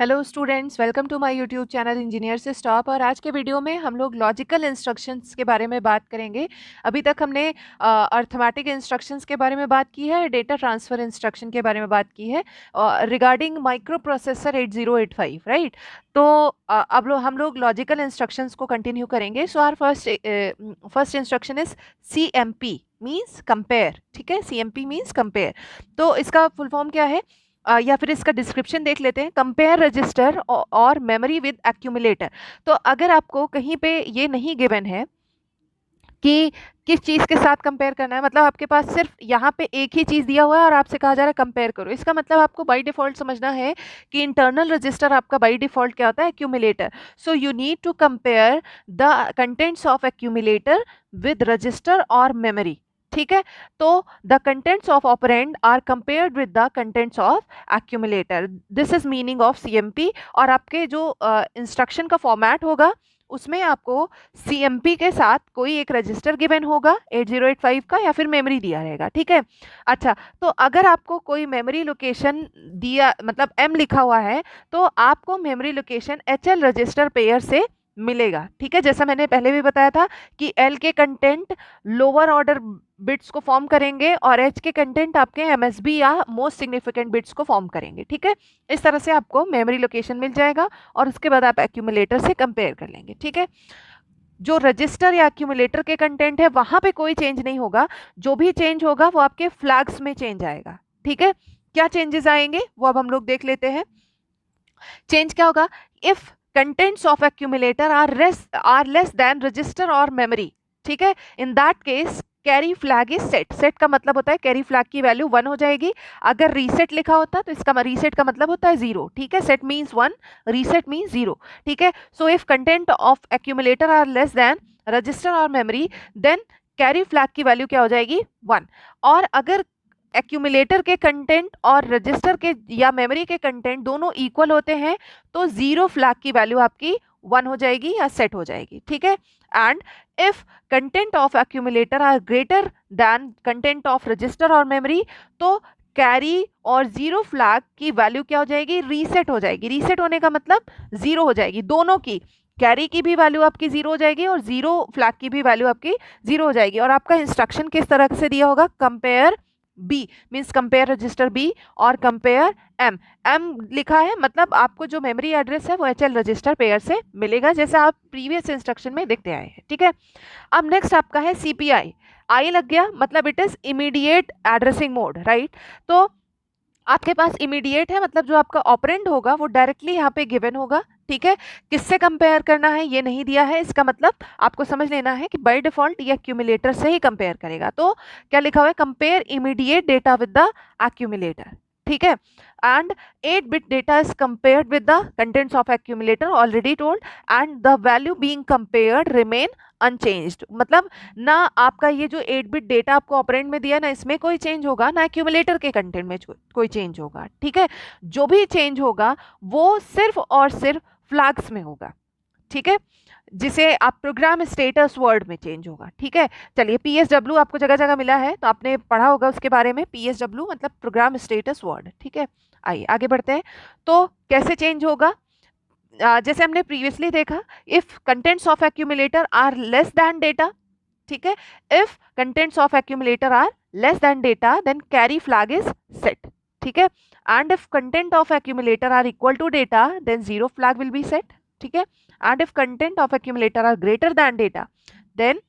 Hello students, welcome to my YouTube channel engineer से stop. और आज के वीडियो में हम लोग लॉजिकल इंस्ट्रक्शंस के बारे में बात करेंगे। अभी तक हमने अर्थमेटिक इंस्ट्रक्शंस के बारे में बात की है, डेटा ट्रांसफ़र इंस्ट्रक्शन के बारे में बात की है रिगार्डिंग माइक्रो प्रोसेसर 8085, राइट। तो अब हम लोग लॉजिकल इंस्ट्रक्शंस को कंटिन्यू करेंगे। So our first instruction is CMP means compare. ठीक है, CMP मीन्स कंपेयर। तो इसका फुल फॉर्म क्या है, या फिर इसका डिस्क्रिप्शन देख लेते हैं। कंपेयर रजिस्टर और मेमोरी विद एक्यूमुलेटर। तो अगर आपको कहीं पे ये नहीं गिवन है कि किस चीज़ के साथ कंपेयर करना है, मतलब आपके पास सिर्फ यहाँ पे एक ही चीज़ दिया हुआ है और आपसे कहा जा रहा है कंपेयर करो, इसका मतलब आपको बाय डिफ़ॉल्ट समझना है कि इंटरनल रजिस्टर आपका बाय डिफ़ॉल्ट क्या होता है, accumulator. So you need to compare the contents of accumulator with register और मेमोरी। ठीक है, तो the contents of operand are compared with the contents of accumulator. This is meaning of CMP। और आपके जो इंस्ट्रक्शन का फॉर्मेट होगा उसमें आपको CMP के साथ कोई एक रजिस्टर गिवन होगा 8085 का, या फिर मेमोरी दिया रहेगा। ठीक है, अच्छा, तो अगर आपको कोई मेमोरी लोकेशन दिया, मतलब M लिखा हुआ है, तो आपको memory location HL register pair से मिलेगा। ठीक है, जैसा मैंने पहले भी बताया था कि L के कंटेंट लोअर ऑर्डर बिट्स को फॉर्म करेंगे और H के कंटेंट आपके MSB या मोस्ट सिग्निफिकेंट बिट्स को फॉर्म करेंगे। ठीक है, इस तरह से आपको मेमोरी लोकेशन मिल जाएगा और उसके बाद आप एक्यूमुलेटर से कंपेयर कर लेंगे। ठीक है, जो रजिस्टर या एक्यूमुलेटर के कंटेंट है वहां पे कोई चेंज नहीं होगा, जो भी चेंज होगा वो आपके फ्लैग्स में चेंज आएगा। ठीक है, क्या चेंजेस आएंगे वो अब हम लोग देख लेते हैं। चेंज क्या होगा, if contents of accumulator are less than register और मेमोरी। ठीक है, in that case carry flag is set. Set का मतलब होता है कैरी फ्लैग की वैल्यू 1 हो जाएगी। अगर रीसेट लिखा होता तो इसका रीसेट का मतलब होता है 0। ठीक है, सेट मीन्स 1, रीसेट मीन्स 0। ठीक है, so if content of accumulator are less than register और मेमोरी, देन कैरी फ्लैग की वैल्यू क्या हो जाएगी, 1। और अगर एक्यूमुलेटर के कंटेंट और रजिस्टर के या मेमोरी के कंटेंट दोनों इक्वल होते हैं तो 0 फ्लैग की वैल्यू आपकी 1 हो जाएगी या सेट हो जाएगी। ठीक है, and if content of accumulator are greater than content of register और मेमोरी, तो कैरी और 0 फ्लैग की वैल्यू क्या हो जाएगी, रीसेट हो जाएगी। रीसेट होने का मतलब 0 हो जाएगी, दोनों की, कैरी की भी वैल्यू आपकी 0 हो जाएगी और 0 फ्लैग की भी वैल्यू आपकी 0 हो जाएगी। और आपका इंस्ट्रक्शन किस तरह से दिया होगा, compare B means compare register B और कंपेयर M लिखा है, मतलब आपको जो मेमोरी एड्रेस है वो HL रजिस्टर पेयर से मिलेगा, जैसा आप प्रीवियस इंस्ट्रक्शन में देखते आए हैं। ठीक है, अब नेक्स्ट आपका है CPI। आई लग गया, मतलब it is immediate addressing mode, right. तो आपके पास इमीडिएट है, मतलब जो आपका ऑपरेंड होगा वो डायरेक्टली यहाँ पे गिवन होगा। ठीक है, किससे कंपेयर करना है ये नहीं दिया है, इसका मतलब आपको समझ लेना है कि बाय डिफॉल्ट ये एक्यूमुलेटर से ही कंपेयर करेगा। तो क्या लिखा हुआ है, compare immediate data with the accumulator. ठीक है, and 8 bit data is compared with the contents of accumulator already told, and the value being compared remain unchanged. मतलब ना आपका ये जो 8 बिट डेटा आपको ऑपरेंड में दिया ना, इसमें कोई चेंज होगा, ना एक्यूमुलेटर के कंटेंट में कोई चेंज होगा। ठीक है, जो भी चेंज होगा वो सिर्फ और सिर्फ फ्लैग्स में होगा। ठीक है, जिसे आप प्रोग्राम स्टेटस वर्ड में चेंज होगा। ठीक है, चलिए PSW आपको जगह जगह मिला है तो आपने पढ़ा होगा उसके बारे में। PSW मतलब प्रोग्राम स्टेटस वर्ड। ठीक है, आइए आगे बढ़ते हैं। तो कैसे चेंज होगा, जैसे हमने प्रीवियसली देखा, if contents of accumulator are less than data. ठीक है, if contents of accumulator are less than data then carry flag is set. ठीक है, and if content of accumulator are equal to data then 0 flag will be set. ठीक है, and if content of accumulator are greater than data then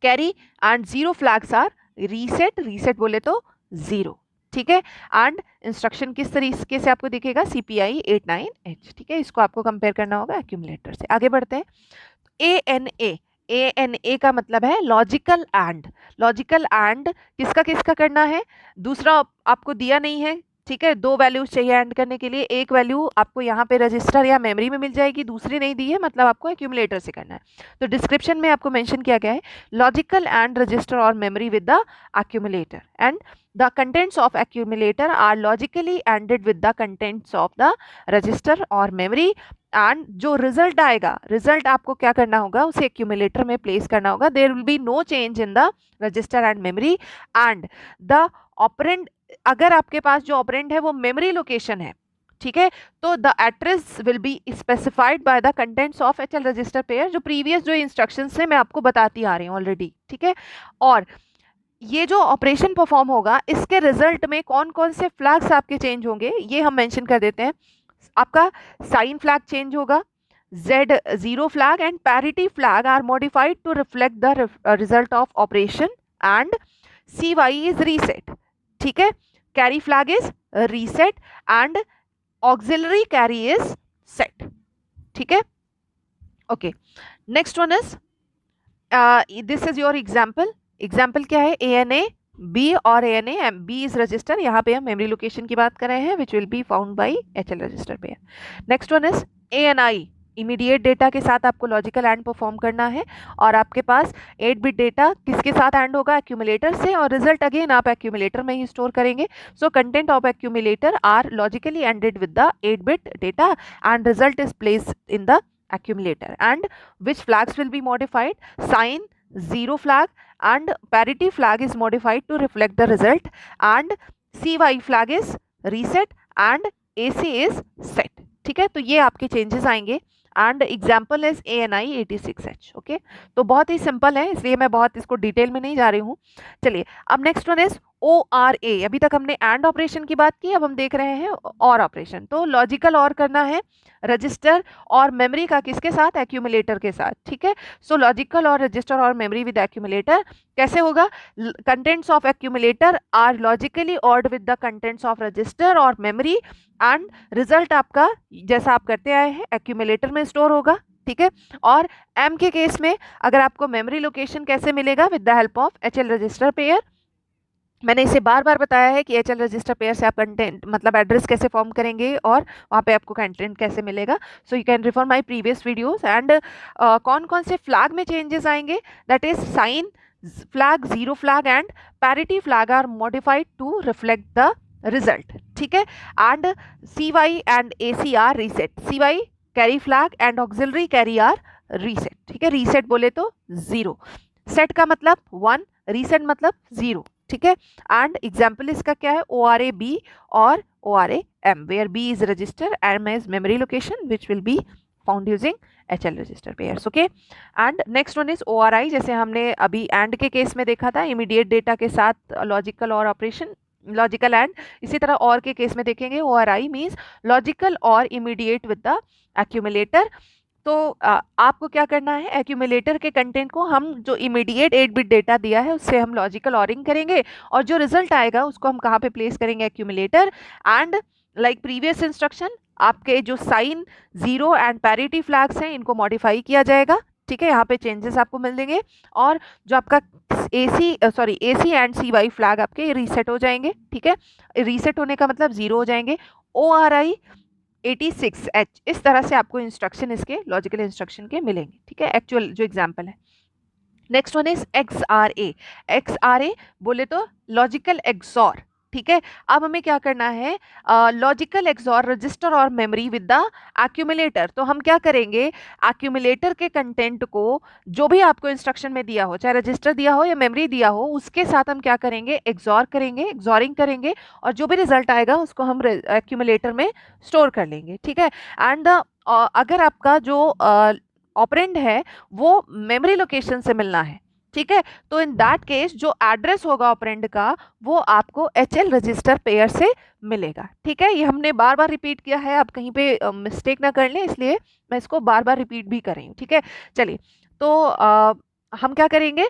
carry and 0 flags are reset. Reset बोले तो 0। ठीक है, and instruction किस तरीके से आपको दिखेगा, CPI 89H। ठीक है, इसको आपको कंपेयर करना होगा एक्यूमुलेटर से। आगे बढ़ते हैं। ANA का मतलब है लॉजिकल एंड। लॉजिकल एंड किसका किसका करना है, दूसरा आपको दिया नहीं है। ठीक है, 2 वैल्यूज चाहिए एंड करने के लिए, एक वैल्यू आपको यहाँ पे रजिस्टर या मेमोरी में मिल जाएगी, दूसरी नहीं दी है, मतलब आपको एक्यूमुलेटर से करना है। तो डिस्क्रिप्शन में आपको मेंशन किया गया है लॉजिकल एंड रजिस्टर और memory with the accumulator, and the contents of accumulator are logically ANDed with the contents of the register और memory, एंड जो रिजल्ट आएगा, रिजल्ट आपको क्या करना होगा, उसे एक्यूमुलेटर में प्लेस करना होगा। There will be no change in the register and memory, and the operand, अगर आपके पास जो ऑपरेंड है वो मेमोरी लोकेशन है ठीक है। तो the address will be specified by the contents of HL register pair, जो प्रीवियस जो इंस्ट्रक्शंस है मैं आपको बताती आ रही हूँ ऑलरेडी, ठीक है। और ये जो ऑपरेशन परफॉर्म होगा इसके रिजल्ट में कौन कौन से फ्लैग्स आपके चेंज होंगे ये हम मेंशन कर देते हैं। आपका साइन फ्लैग चेंज होगा, Z0 flag and parity flag are modified to reflect the result of operation, and CY is reset, ठीक है। carry flag is reset and auxiliary carry is set, ठीक है। okay, next one is this is your example क्या है, ANA B और ANA B is register, यहाँ पे हम मेमोरी लोकेशन की बात कर रहे हैं which will be found by HL register pair। next one is ANI, immediate data के साथ आपको लॉजिकल एंड परफॉर्म करना है, और आपके पास 8 बिट डेटा किसके साथ एंड होगा, एक्यूमुलेटर से, और रिजल्ट अगेन आप एक्यूमुलेटर में ही स्टोर करेंगे। So content of accumulator are logically ANDed with the 8 bit data and result is placed in the accumulator, and which flags will be modified, sign 0 flag and parity flag is modified to reflect the result, and CY flag is reset and AC is set, ठीक है। तो ये आपके changes आएंगे, and example is ANI 86H, okay. तो बहुत ही simple है, इसलिए मैं बहुत इसको डिटेल में नहीं जा रही हूँ। चलिए अब नेक्स्ट वन इज ORA। अभी तक हमने एंड ऑपरेशन की बात की, अब हम देख रहे हैं और ऑपरेशन। तो लॉजिकल और करना है रजिस्टर और मेमोरी का किसके साथ, एक्यूमुलेटर के साथ, ठीक है। सो लॉजिकल और रजिस्टर और मेमोरी विद एक्यूमुलेटर कैसे होगा, contents of accumulator are logically ORed with the contents of register और मेमोरी, एंड रिजल्ट आपका जैसा आप करते आए हैं एक्यूमुलेटर में स्टोर होगा, ठीक है। और एम के केस में अगर आपको मेमोरी लोकेशन कैसे मिलेगा, with the help of HL register pair. मैंने इसे बार बार बताया है कि एचएल रजिस्टर पेयर से आप कंटेंट मतलब एड्रेस कैसे फॉर्म करेंगे और वहाँ पे आपको कंटेंट कैसे मिलेगा। So you can refer my previous videos, and कौन कौन से फ्लैग में चेंजेस आएंगे, that is sign flag, 0 flag and parity flag are modified to reflect the result, ठीक है। And CY and AC are reset, CY carry flag and auxiliary carry are reset, ठीक है। Reset बोले तो 0, set का मतलब 1, reset मतलब 0, ठीक है। एंड एग्जाम्पल इसका क्या है, ORA B और ORA M, where B is register, M is memory location which will be found using HL register pairs, okay। and next one is ORI, जैसे हमने अभी AND के केस में देखा था, इमीडिएट डेटा के साथ लॉजिकल और ऑपरेशन, लॉजिकल एंड। इसी तरह और के केस में देखेंगे ORI मीन्स लॉजिकल और इमीडिएट विद द एक्यूमुलेटर। तो आपको क्या करना है, एक्यूमुलेटर के कंटेंट को हम जो इमीडिएट 8 बिट डेटा दिया है उससे हम लॉजिकल ऑरिंग करेंगे, और जो रिजल्ट आएगा उसको हम कहाँ पे प्लेस करेंगे, accumulator. And like previous instruction आपके जो साइन 0 एंड पैरिटी फ्लैग्स हैं इनको मॉडिफाई किया जाएगा, ठीक है। यहाँ पे चेंजेस आपको मिल देंगे, और जो आपका AC एंड CY फ्लैग आपके रीसेट हो जाएंगे, ठीक है। रीसेट होने का मतलब 0 हो जाएंगे। ORI 86H, इस तरह से आपको इंस्ट्रक्शन इसके लॉजिकल इंस्ट्रक्शन के मिलेंगे, ठीक है, एक्चुअल जो एग्जांपल है। नेक्स्ट वन इज XRA बोले तो लॉजिकल एक्सॉर, ठीक है। अब हमें क्या करना है, लॉजिकल एक्सॉर रजिस्टर और मेमोरी विद द एक्यूमुलेटर। तो हम क्या करेंगे, एक्यूमुलेटर के कंटेंट को जो भी आपको इंस्ट्रक्शन में दिया हो, चाहे रजिस्टर दिया हो या मेमोरी दिया हो, उसके साथ हम क्या करेंगे, एक्सॉरिंग करेंगे, और जो भी रिजल्ट आएगा उसको हम एक्यूमुलेटर में स्टोर कर लेंगे, ठीक है। एंड अगर आपका जो ऑपरेंड है वो मेमोरी लोकेशन से मिलना है, ठीक है, तो इन दैट केस जो एड्रेस होगा ऑपरेंड का वो आपको HL रजिस्टर पेयर से मिलेगा, ठीक है। ये हमने बार बार रिपीट किया है, आप कहीं पे मिस्टेक ना कर लें, इसलिए मैं इसको बार बार रिपीट भी कर रही हूँ, ठीक है। चलिए तो हम क्या करेंगे,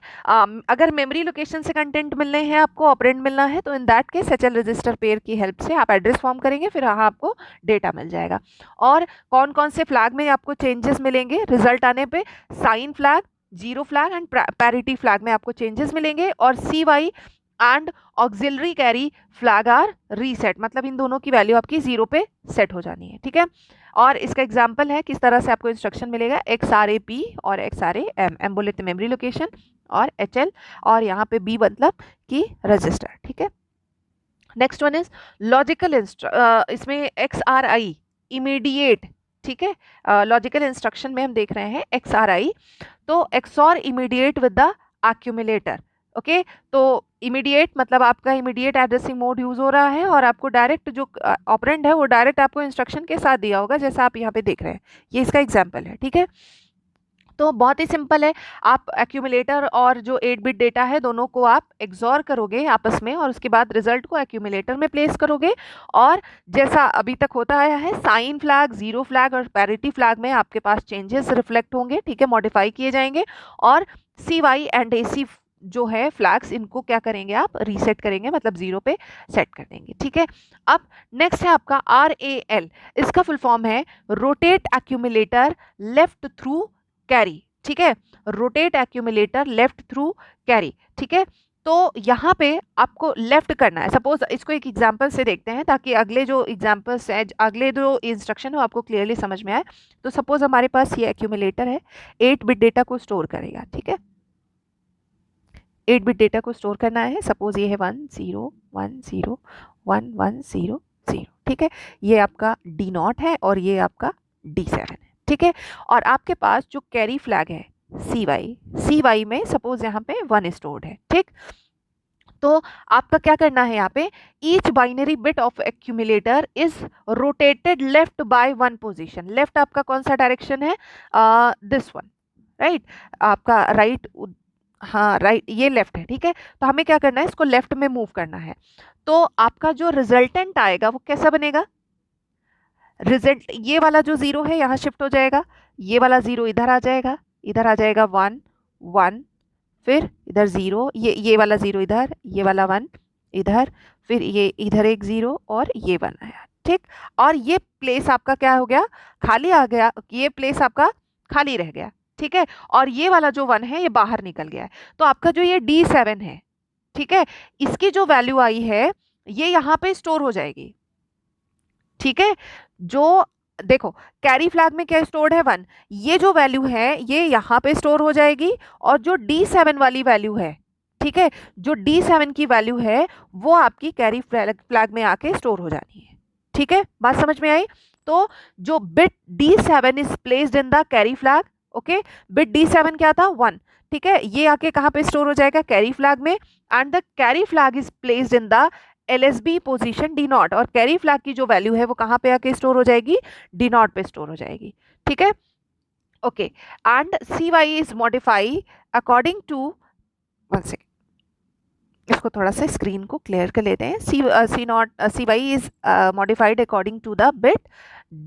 अगर मेमोरी लोकेशन से कंटेंट मिलने हैं, आपको ऑपरेंड मिलना है, तो इन that case HL register pair की हेल्प से आप एड्रेस फॉर्म करेंगे, फिर हाँ आपको डेटा मिल जाएगा। और कौन कौन से फ्लैग में आपको चेंजेस मिलेंगे, रिजल्ट आने पे sign flag, 0 flag and parity flag में आपको चेंजेस मिलेंगे, और CY and auxiliary carry flag are reset, मतलब इन दोनों की वैल्यू आपकी 0 पे सेट हो जानी है, ठीक है। और इसका एग्जांपल है किस तरह से आपको इंस्ट्रक्शन मिलेगा, XRA P और XRA M बोले तो मेमोरी लोकेशन, और HL, और यहाँ पे B मतलब कि रजिस्टर, ठीक है। नेक्स्ट वन इज लॉजिकल इसमें XRI इमीडिएट, ठीक है। लॉजिकल इंस्ट्रक्शन में हम देख रहे हैं XRI, तो XOR immediate with the accumulator, okay, तो इमीडिएट मतलब आपका इमीडिएट एड्रेसिंग मोड यूज हो रहा है और आपको डायरेक्ट जो ऑपरेंड है वो डायरेक्ट आपको इंस्ट्रक्शन के साथ दिया होगा, जैसा आप यहाँ पे देख रहे हैं। ये इसका एग्जाम्पल है, ठीक है। तो बहुत ही सिंपल है, आप एक्यूमुलेटर और जो 8 बिट डेटा है दोनों को आप एक्सॉर करोगे आपस में और उसके बाद रिजल्ट को एक्यूमुलेटर में प्लेस करोगे। और जैसा अभी तक होता आया है, साइन फ्लैग, जीरो फ्लैग और पैरिटी फ्लैग में आपके पास चेंजेस रिफ्लेक्ट होंगे, ठीक है, मॉडिफाई किए जाएंगे। और सी वाई एंड ए सी जो है फ्लैग्स, इनको क्या करेंगे आप रीसेट करेंगे, मतलब जीरो पे सेट कर देंगे, ठीक है। अब नेक्स्ट है आपका RAL। इसका फुल फॉर्म है rotate accumulator left through carry, ठीक है, rotate accumulator left through carry, ठीक है। तो यहाँ पे आपको लेफ्ट करना है। सपोज इसको एक एग्जांपल से देखते हैं ताकि अगले जो एग्जांपल्स है, अगले जो इंस्ट्रक्शन है, वो आपको क्लियरली समझ में आए। तो सपोज हमारे पास ये एक्यूमुलेटर है, 8 बिट डेटा को स्टोर करेगा, ठीक है, 8 बिट डेटा को स्टोर करना है। सपोज ये है 1 0 1 0 1 1 0 0, ठीक है। ये आपका D0 है और ये आपका D7 है, ठीक है। और आपके पास जो कैरी फ्लैग है सी वाई में सपोज यहाँ पे 1 स्टोर्ड है, ठीक। तो आपका क्या करना है यहाँ पे, each binary bit of accumulator is rotated left by 1 position. Left आपका कौन सा डायरेक्शन है, दिस वन, राइट, आपका राइट, हाँ राइट, ये लेफ्ट है, ठीक है। तो हमें क्या करना है, इसको लेफ्ट में मूव करना है। तो आपका जो रिजल्टेंट आएगा वो कैसा बनेगा, रिजल्ट ये वाला जो जीरो है यहाँ शिफ्ट हो जाएगा, ये वाला जीरो इधर आ जाएगा, इधर आ जाएगा 1 1, फिर इधर जीरो, ये वाला जीरो इधर, ये वाला 1 इधर, फिर ये इधर एक जीरो और ये 1 आया, ठीक। और ये प्लेस आपका क्या हो गया, खाली आ गया, ये प्लेस आपका खाली रह गया, ठीक है। और ये वाला जो 1 है ये बाहर निकल गया है। तो आपका जो ये D7 है, ठीक है, इसकी जो वैल्यू आई है ये यहाँ पे स्टोर हो जाएगी, ठीक है। जो देखो कैरी फ्लैग में क्या स्टोर्ड है 1, ये जो वैल्यू है ये यहाँ पे स्टोर हो जाएगी। और जो D7 वाली वैल्यू है, ठीक है, जो D7 की वैल्यू है वो आपकी कैरी फ्लैग में आके स्टोर हो जानी है, ठीक है। बात समझ में आई। तो जो bit D7 is placed in the carry flag, okay, bit D7 क्या था 1, ठीक है, ये आके कहाँ पे स्टोर हो जाएगा, कैरी फ्लैग में। And the carry flag is placed in the LSB position D0, और कैरी फ्लैग की जो वैल्यू है वो कहाँ पे आके स्टोर हो जाएगी, D0 पे स्टोर हो जाएगी, ठीक है, okay. And CY is modify according to, one second, इसको थोड़ा सा स्क्रीन को क्लियर कर लेते हैं। CY is modified according to the bit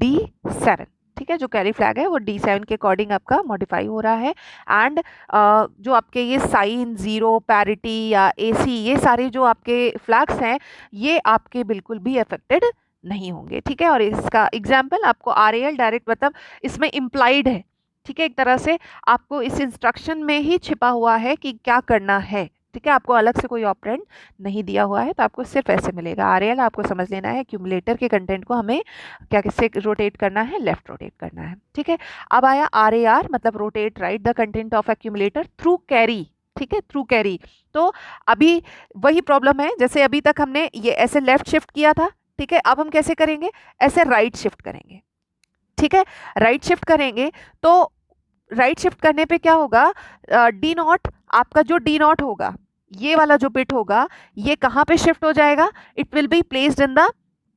D7, ठीक है, जो कैरी फ्लैग है वो D7 के अकॉर्डिंग आपका मॉडिफाई हो रहा है। एंड जो आपके ये साइन, जीरो, पैरिटी या AC, ये सारे जो आपके फ्लैग्स हैं ये आपके बिल्कुल भी अफेक्टेड नहीं होंगे, ठीक है। और इसका एग्जाम्पल आपको RAL डायरेक्ट मतलब इसमें इम्प्लाइड है, ठीक है, एक तरह से आपको इस इंस्ट्रक्शन में ही छिपा हुआ है कि क्या करना है, ठीक है। आपको अलग से कोई ऑपरेंड नहीं दिया हुआ है, तो आपको सिर्फ ऐसे मिलेगा। RAL आपको समझ लेना है, एक्यूमुलेटर के कंटेंट को हमें क्या किससे रोटेट करना है, लेफ्ट रोटेट करना है, ठीक है। अब आया RAR, मतलब rotate right the content of accumulator through carry, ठीक है, थ्रू कैरी। तो अभी वही प्रॉब्लम है, जैसे अभी तक हमने ये ऐसे लेफ्ट शिफ्ट किया था, ठीक है, अब हम कैसे करेंगे, ऐसे राइट शिफ्ट करेंगे, ठीक है। राइट शिफ्ट करेंगे तो राइट शिफ्ट करने पे क्या होगा, D0, आपका जो D0 होगा, ये वाला जो बिट होगा ये कहाँ पे शिफ्ट हो जाएगा, it will be placed in the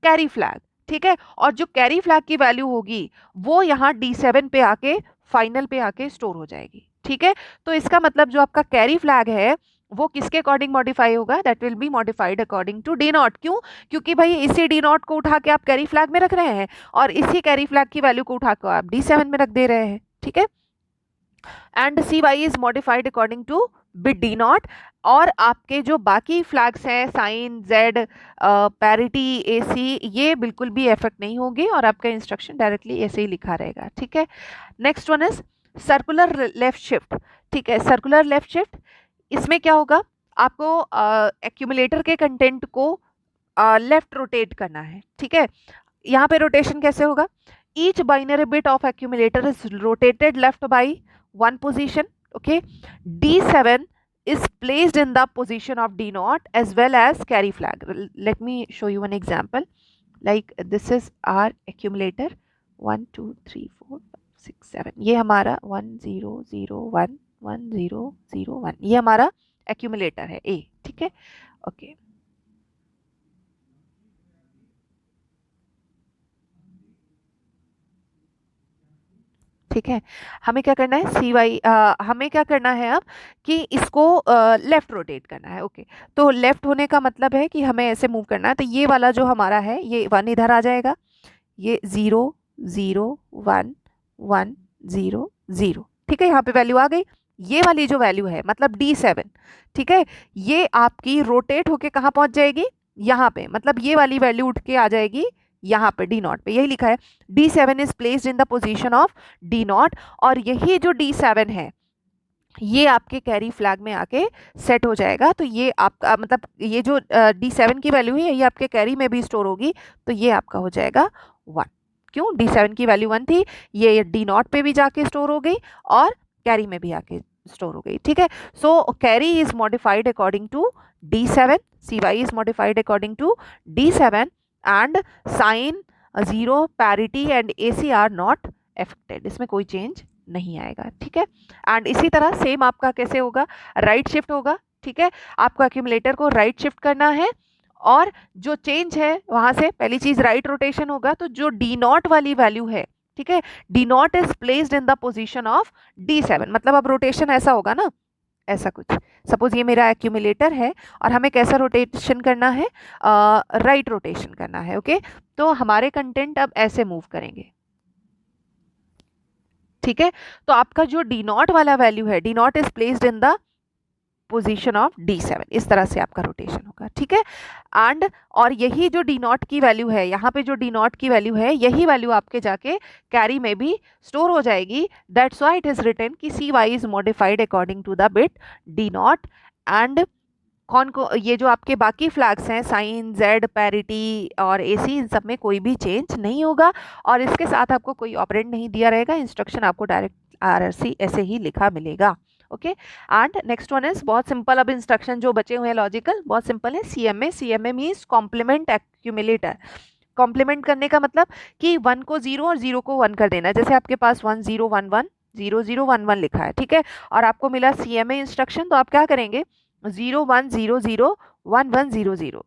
carry flag, ठीक है। और जो कैरी फ्लैग की वैल्यू होगी वो यहाँ D7 पे आके फाइनल पे आके स्टोर हो जाएगी, ठीक है। तो इसका मतलब जो आपका कैरी फ्लैग है वो किसके अकॉर्डिंग मॉडिफाई होगा, that will be modified according to D0। क्यों, क्योंकि भाई इसी D0 को उठा के आप कैरी फ्लैग में रख रहे हैं और इसी कैरी फ्लैग की वैल्यू को उठा के आप D7 में रख दे रहे हैं, ठीक है। And CY is modified according two bit D0। और आपके जो बाकी फ्लैग्स हैं साइन, जेड, पैरिटी, AC, ये बिल्कुल भी इफेक्ट नहीं होंगे और आपका इंस्ट्रक्शन डायरेक्टली ऐसे ही लिखा रहेगा, ठीक है। Next one is circular left shift, ठीक है, सर्कुलर लेफ्ट शिफ्ट, इसमें क्या होगा, आपको एक्यूमुलेटर के कंटेंट को लेफ्ट रोटेट करना है, ठीक है। यहाँ पे रोटेशन कैसे होगा, each binary bit of accumulator is rotated left by 1 position, okay. D7 is placed in the position of D0 as well as carry flag. Let me show you one example. Like this is our accumulator 1 2 3 4 5 6 7, ये हमारा 1 0 0 1 1 0 0 1, ये हमारा accumulator है ए, ठीक है, okay. ठीक है, हमें क्या करना है सी वाई, हमें क्या करना है अब कि इसको लेफ्ट रोटेट करना है, ओके। तो लेफ्ट होने का मतलब है कि हमें ऐसे मूव करना है, तो ये वाला जो हमारा है ये 1 इधर आ जाएगा, ये 0 0 1 1 0 0, ठीक है, यहाँ पे वैल्यू आ गई। ये वाली जो वैल्यू है मतलब D7, ठीक है, ये आपकी रोटेट होके कहाँ पहुंच जाएगी, यहाँ पे, मतलब ये वाली वैल्यू उठ के आ जाएगी यहाँ पे D0 पे, यही लिखा है D7 is placed in the position of D0, और यही जो D7 है ये आपके कैरी फ्लैग में आके सेट हो जाएगा। तो ये आपका मतलब ये जो D7 की वैल्यू है ये आपके कैरी में भी स्टोर होगी, तो ये आपका हो जाएगा 1। क्यों, D7 की वैल्यू 1 थी, ये D0 पे भी जाके स्टोर हो गई और कैरी में भी आके स्टोर हो गई, ठीक है। So carry is modified according to D7, CY is modified according to D7, and sign 0 parity and AC are not affected, इसमें कोई चेंज नहीं आएगा, ठीक है। एंड इसी तरह सेम आपका कैसे होगा, राइट शिफ्ट होगा, ठीक है, आपको एक्यूमुलेटर को राइट शिफ्ट करना है, और जो चेंज है वहां से पहली चीज राइट रोटेशन होगा, तो जो D0 वाली वैल्यू है, ठीक है, D0 is placed in the position of D7, मतलब अब रोटेशन ऐसा होगा ना, ऐसा कुछ, सपोज ये मेरा एक्यूमुलेटर है और हमें कैसा रोटेशन करना है, राइट रोटेशन करना है, ओके। तो हमारे कंटेंट अब ऐसे मूव करेंगे, ठीक है। तो आपका जो D0 वाला वैल्यू है, D0 is placed in the position of D7, इस तरह से आपका रोटेशन होगा, ठीक है। एंड और यही जो D0 की वैल्यू है, यहाँ पे जो D0 की वैल्यू है यही वैल्यू आपके जाके कैरी में भी स्टोर हो जाएगी। That's why it is written कि CY is modified according to the bit D0। And कौन को ये जो आपके बाकी फ्लैग्स हैं साइन, जेड, पैरिटी और AC, इन सब में कोई भी चेंज नहीं होगा, और इसके साथ आपको कोई ऑपरेंड नहीं दिया रहेगा, इंस्ट्रक्शन आपको डायरेक्ट RRC ऐसे ही लिखा मिलेगा, okay. And next one is बहुत सिंपल, अब इंस्ट्रक्शन जो बचे हुए हैं लॉजिकल बहुत सिंपल है। CMA means complement accumulator. Complement करने का मतलब कि 1 को 0 और 0 को 1 कर देना, जैसे आपके पास 1 0 1 1 0 0 1 1 लिखा है, ठीक है, और आपको मिला CMA इंस्ट्रक्शन, तो आप क्या करेंगे 0 1 0 0 1 1 0 0,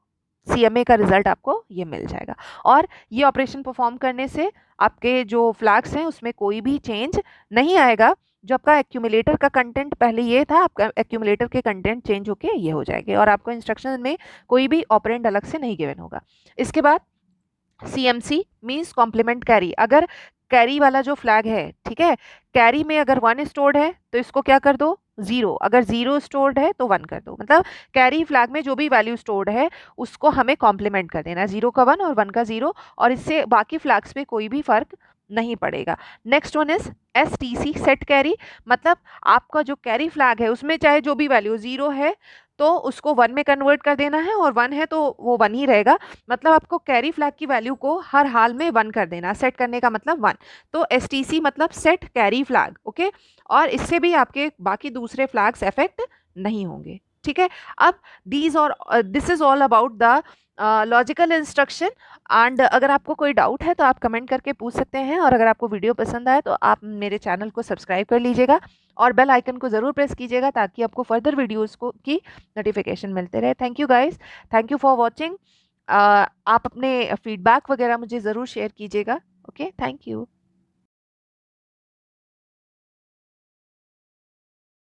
CMA का रिजल्ट आपको ये मिल जाएगा। और ये ऑपरेशन परफॉर्म करने से आपके जो फ्लैग्स हैं उसमें कोई भी चेंज नहीं आएगा। जो आपका एक्यूमुलेटर का कंटेंट पहले ये था, आपका एक्यूमुलेटर के कंटेंट चेंज होके ये हो जाएंगे, और आपको इंस्ट्रक्शन में कोई भी ऑपरेंड अलग से नहीं गिवन होगा। इसके बाद CMC मीन्स कॉम्प्लीमेंट कैरी। अगर कैरी वाला जो फ्लैग है, ठीक है, कैरी में अगर 1 स्टोर्ड है तो इसको क्या कर दो 0, अगर 0 स्टोर्ड है तो 1 कर दो, मतलब कैरी फ्लैग में जो भी वैल्यू स्टोर्ड है उसको हमें कॉम्प्लीमेंट कर देना, 0 का 1 और 1 का 0, और इससे बाकी फ्लैग्स में कोई भी फर्क नहीं पड़ेगा। Next one is STC set carry, मतलब आपका जो कैरी फ्लैग है उसमें चाहे जो भी वैल्यू 0 है तो उसको 1 में कन्वर्ट कर देना है, और 1 है तो वो 1 ही रहेगा, मतलब आपको कैरी फ्लैग की वैल्यू को हर हाल में 1 कर देना, सेट करने का मतलब 1। तो STC मतलब सेट कैरी फ्लैग, ओके, और इससे भी आपके बाकी दूसरे फ्लैग्स इफेक्ट नहीं होंगे, ठीक है। अब this is all about the logical instruction. And अगर आपको कोई डाउट है तो आप कमेंट करके पूछ सकते हैं, और अगर आपको वीडियो पसंद आए तो आप मेरे चैनल को सब्सक्राइब कर लीजिएगा और बेल आइकन को ज़रूर प्रेस कीजिएगा ताकि आपको फर्दर वीडियोस को की नोटिफिकेशन मिलते रहे। Thank you guys, thank you for watching. आप अपने फीडबैक वगैरह मुझे ज़रूर शेयर कीजिएगा, ओके, थैंक यू।